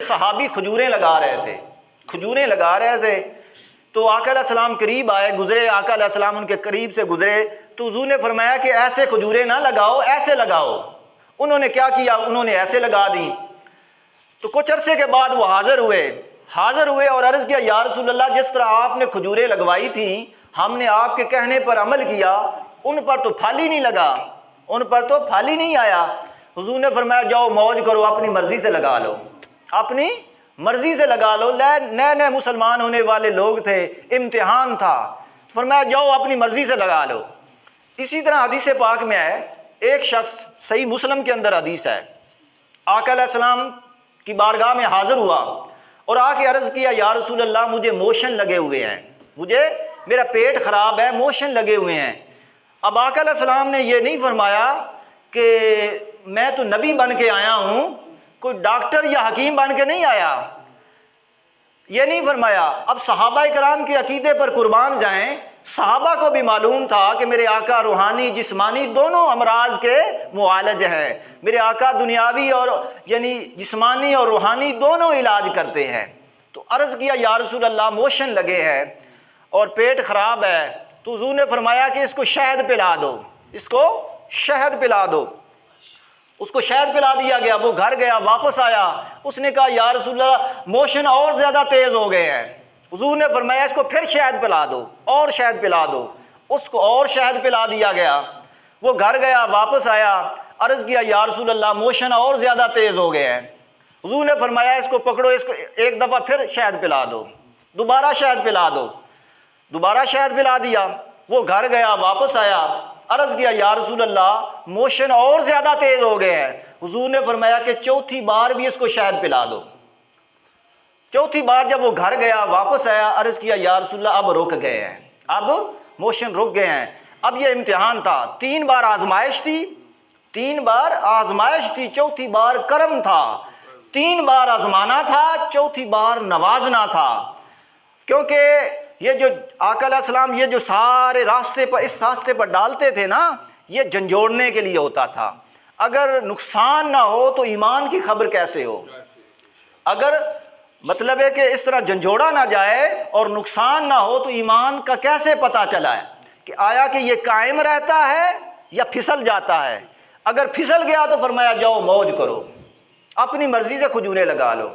صحابی کھجوریں لگا رہے تھے، کھجوریں لگا رہے تھے، تو آقا علیہ السلام قریب آئے، گزرے، آقا علیہ السلام ان کے قریب سے گزرے، تو حضور نے فرمایا کہ ایسے کھجوریں نہ لگاؤ، ایسے لگاؤ۔ انہوں نے کیا کیا؟ انہوں نے ایسے لگا دی۔ تو کچھ عرصے کے بعد وہ حاضر ہوئے اور عرض کیا یا رسول اللہ، جس طرح آپ نے کھجوریں لگوائی تھیں ہم نے آپ کے کہنے پر عمل کیا، ان پر تو پھل ہی نہیں لگا، ان پر تو پھل ہی نہیں آیا۔ حضور نے فرمایا جاؤ موج کرو، اپنی مرضی سے لگا لو، اپنی مرضی سے لگا لو۔ نئے نئے مسلمان ہونے والے لوگ تھے، امتحان تھا، فرمایا جاؤ اپنی مرضی سے لگا لو۔ اسی طرح حدیث پاک میں ہے، ایک شخص، صحیح مسلم کے اندر حدیث ہے، آقا علیہ السلام کی بارگاہ میں حاضر ہوا اور آ کے عرض کیا یا رسول اللہ مجھے موشن لگے ہوئے ہیں، میرا پیٹ خراب ہے، موشن لگے ہوئے ہیں۔ اب آقا علیہ السلام نے یہ نہیں فرمایا کہ میں تو نبی بن کے آیا ہوں، کوئی ڈاکٹر یا حکیم بن کے نہیں آیا، یہ نہیں فرمایا۔ اب صحابہ کرام کے عقیدے پر قربان جائیں، صحابہ کو بھی معلوم تھا کہ میرے آقا روحانی جسمانی دونوں امراض کے معالج ہیں، میرے آقا دنیاوی اور یعنی جسمانی اور روحانی دونوں علاج کرتے ہیں۔ تو عرض کیا یا رسول اللہ موشن لگے ہیں اور پیٹ خراب ہے، تو حضور نے فرمایا کہ اس کو شہد پلا دو، اس کو شہد پلا دو۔ اس کو شہد پلا دیا گیا، وہ گھر گیا، واپس آیا، اس نے کہا یا رسول اللہ موشن اور زیادہ تیز ہو گئے ہیں۔ حضور نے فرمایا اس کو پھر شہد پلا دو، اور شہد پلا دو۔ اس کو اور شہد پلا دیا گیا، وہ گھر گیا، واپس آیا، عرض کیا یا رسول اللہ موشن اور زیادہ تیز ہو گئے ہیں۔ حضور نے فرمایا اس کو پکڑو، اس کو ایک دفعہ پھر شہد پلا دو، دوبارہ شہد پلا دو، دوبارہ شہد پلا دیا۔ وہ گھر گیا، واپس آیا، عرض کیا یا رسول اللہ موشن اور زیادہ تیز ہو گئے ہیں۔ حضور نے فرمایا کہ چوتھی بار بھی اس کو شہد پلا دو۔ چوتھی بار جب وہ گھر گیا، واپس آیا، عرض کیا یا رسول اللہ اب رک گئے ہیں، اب موشن رک گئے ہیں۔ اب یہ امتحان تھا، 3 بار آزمائش تھی، 3 بار آزمائش تھی، چوتھی بار کرم تھا، 3 بار آزمانا تھا، چوتھی بار نوازنا تھا۔ کیونکہ یہ جو آقا علیہ السلام یہ جو سارے راستے پر اس راستے پر ڈالتے تھے نا، یہ جھنجھوڑنے کے لیے ہوتا تھا۔ اگر نقصان نہ ہو تو ایمان کی خبر کیسے ہو؟ اگر مطلب ہے کہ اس طرح جھنجھوڑا نہ جائے اور نقصان نہ ہو تو ایمان کا کیسے پتہ چلا ہے کہ آیا کہ یہ قائم رہتا ہے یا پھسل جاتا ہے؟ اگر پھسل گیا تو فرمایا جاؤ موج کرو، اپنی مرضی سے کھجوریں لگا لو۔